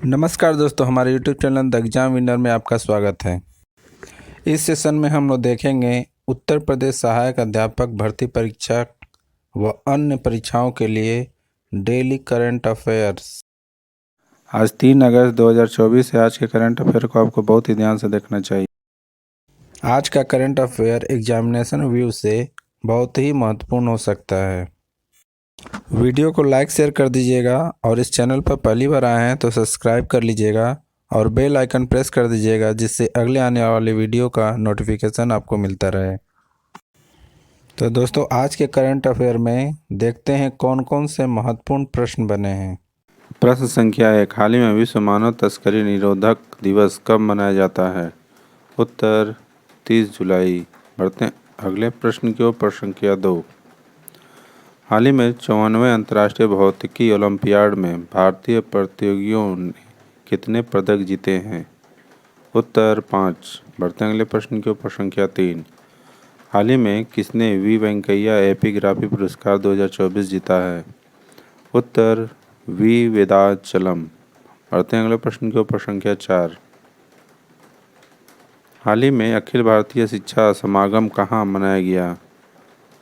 नमस्कार दोस्तों, हमारे YouTube channel the exam winner में आपका स्वागत है। इस सेशन में हम लोग देखेंगे उत्तर प्रदेश सहायक अध्यापक भर्ती परीक्षा व अन्य परीक्षाओं के लिए डेली करंट अफेयर्स। आज 3 अगस्त 2024 है। आज के करंट अफेयर को आपको बहुत ही ध्यान से देखना चाहिए। आज का करंट अफेयर एग्जामिनेशन व्यू से बहुत ही महत्वपूर्ण हो सकता है। वीडियो को लाइक शेयर कर दीजिएगा और इस चैनल पर पहली बार आए हैं तो सब्सक्राइब कर लीजिएगा और बेल आइकन प्रेस कर दीजिएगा, जिससे अगले आने वाले वीडियो का नोटिफिकेशन आपको मिलता रहे। तो दोस्तों, आज के करंट अफेयर में देखते हैं कौन कौन से महत्वपूर्ण प्रश्न बने हैं। प्रश्न संख्या 1, हाल ही में विश्व मानव तस्करी निरोधक दिवस कब मनाया जाता है? उत्तर 30 जुलाई। बढ़ते हैं अगले प्रश्न की ओर। प्रश्न संख्या 2, हाल ही में 54वें अंतर्राष्ट्रीय भौतिकी ओलंपियाड में भारतीय प्रतियोगियों ने कितने पदक जीते हैं? उत्तर 5। बढ़ते हैं अगले प्रश्न की ओर। प्रश्न संख्या 3, हाल ही में किसने वी वेंकैया एपिग्राफी पुरस्कार 2024 जीता है? उत्तर वी वेदाचलम। बढ़ते हैं अगले प्रश्न की ओर। प्रश्न संख्या 4, हाल ही में अखिल भारतीय शिक्षा समागम कहाँ मनाया गया?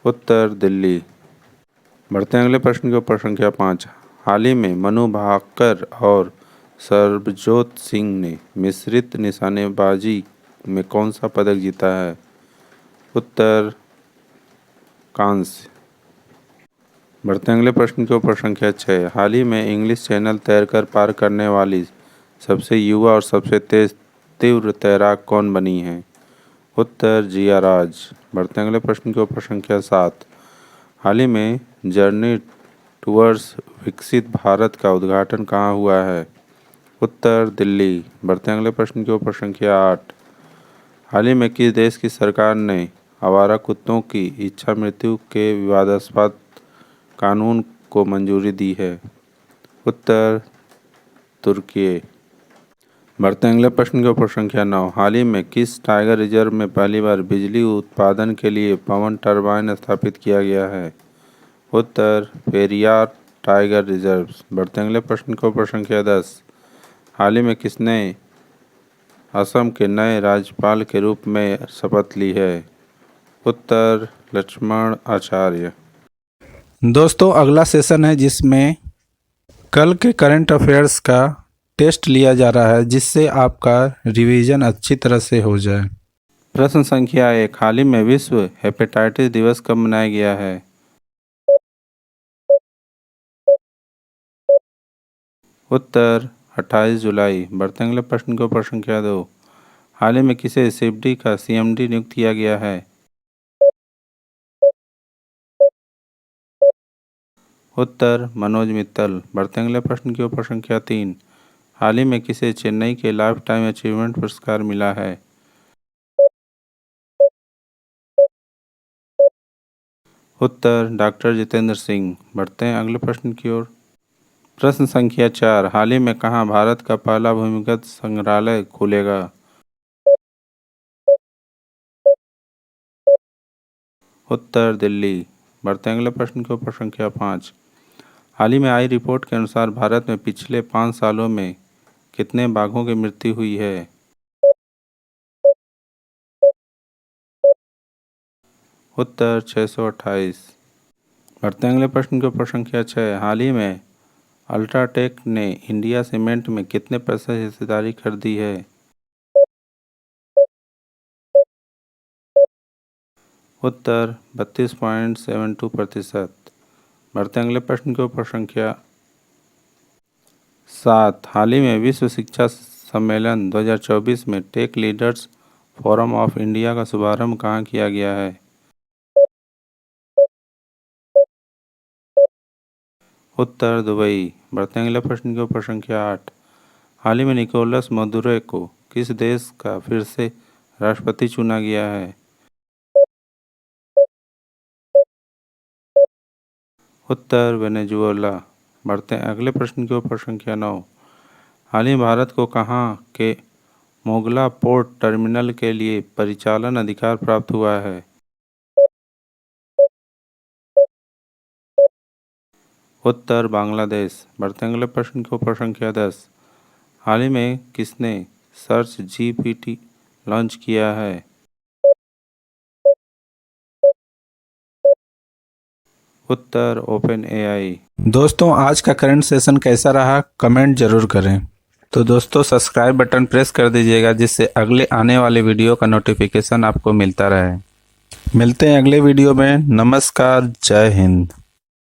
उत्तर दिल्ली। बढ़ते हैं अगले प्रश्न की ओर। प्रश्न संख्या 5, हाल ही में मनु भाकर और सरबजोत सिंह ने मिश्रित निशानेबाजी में कौन सा पदक जीता है? उत्तर कांस्य। बढ़ते हैं अगले प्रश्न की ओर। प्रश्न संख्या 6, हाल ही में इंग्लिश चैनल तैरकर पार करने वाली सबसे युवा और सबसे तेज तीव्र तैराक कौन बनी है? उत्तर जिया राज। बढ़ते हैं अगले प्रश्न की ओर। प्रश्न संख्या 7, हाल ही में जर्नी टूवर्ड्स विकसित भारत का उद्घाटन कहाँ हुआ है? उत्तर दिल्ली। बढ़ते हैं अगले प्रश्न की ओर। प्रश्न संख्या 8, हाल ही में किस देश की सरकार ने आवारा कुत्तों की इच्छा मृत्यु के विवादास्पद कानून को मंजूरी दी है? उत्तर तुर्की। बढ़ते हैं अगले प्रश्न की ओर। प्रश्न संख्या 9, हाल ही में किस टाइगर रिजर्व में पहली बार बिजली उत्पादन के लिए पवन टरबाइन स्थापित किया गया है? उत्तर पेरियार टाइगर रिजर्व। बढ़ते हैं अगले प्रश्न को। प्रश्न संख्या 10, हाल ही में किसने असम के नए राज्यपाल के रूप में शपथ ली है? उत्तर लक्ष्मण आचार्य। दोस्तों, अगला सेशन है जिसमें कल के करंट अफेयर्स का टेस्ट लिया जा रहा है, जिससे आपका रिवीजन अच्छी तरह से हो जाए। प्रश्न संख्या 1, हाल ही में विश्व हेपेटाइटिस दिवस कब मनाया गया है? उत्तर 28 जुलाई। बढ़ते हैं अगले प्रश्न को। प्रश्न संख्या 2, हाल ही में किसे सिफडी का सीएमडी नियुक्त किया गया है? उत्तर मनोज मित्तल। बढ़ते हैं अगले प्रश्न की ओर। प्रश्न संख्या 3, हाल ही में किसे चेन्नई के लाइफ टाइम अचीवमेंट पुरस्कार मिला है? उत्तर डॉक्टर जितेंद्र सिंह। बढ़ते हैं अगले प्रश्न की ओर। प्रश्न संख्या 4, हाल ही में कहाँ भारत का पहला भूमिगत संग्रहालय खुलेगा? उत्तर दिल्ली। बढ़ते हैं अगले प्रश्न की ओर। प्रश्न संख्या 5, हाल ही में आई रिपोर्ट के अनुसार भारत में पिछले 5 सालों में कितने बाघों की मृत्यु हुई है? उत्तर 628। बढ़ते हैं अगले प्रश्न की ओर। प्रश्न संख्या 6, हाल ही में अल्ट्राटेक ने इंडिया सीमेंट में कितने % हिस्सेदारी खरीदी है? उत्तर 32.72%। बढ़ते हैं अगले प्रश्न की ओर। प्रश्न संख्या 7, हाल ही में विश्व शिक्षा सम्मेलन 2024 में tech leaders forum of India का शुभारंभ कहाँ किया गया है? उत्तर दुबई। बढ़ते हैं अगले प्रश्न की ओर। प्रश्न संख्या 8, हाल ही में निकोलस मदुरो को किस देश का फिर से राष्ट्रपति चुना गया है? उत्तर वेनेजुएला। बढ़ते हैं अगले प्रश्न की ओर। प्रश्न संख्या 9, हाल ही भारत को कहाँ के मोगला पोर्ट टर्मिनल के लिए परिचालन अधिकार प्राप्त हुआ है? उत्तर बांग्लादेश। बढ़ते हैं अगले प्रश्न की ओर। प्रश्न संख्या 10, हाल ही में किसने सर्च जीपीटी लॉन्च किया है? उत्तर ओपन एआई। दोस्तों, आज का करंट सेशन कैसा रहा कमेंट जरूर करें। तो दोस्तों, सब्सक्राइब बटन प्रेस कर दीजिएगा जिससे अगले आने वाले वीडियो का नोटिफिकेशन आपको मिलता रहे। मिलते हैं अगले वीडियो में। नमस्कार, जय हिंद।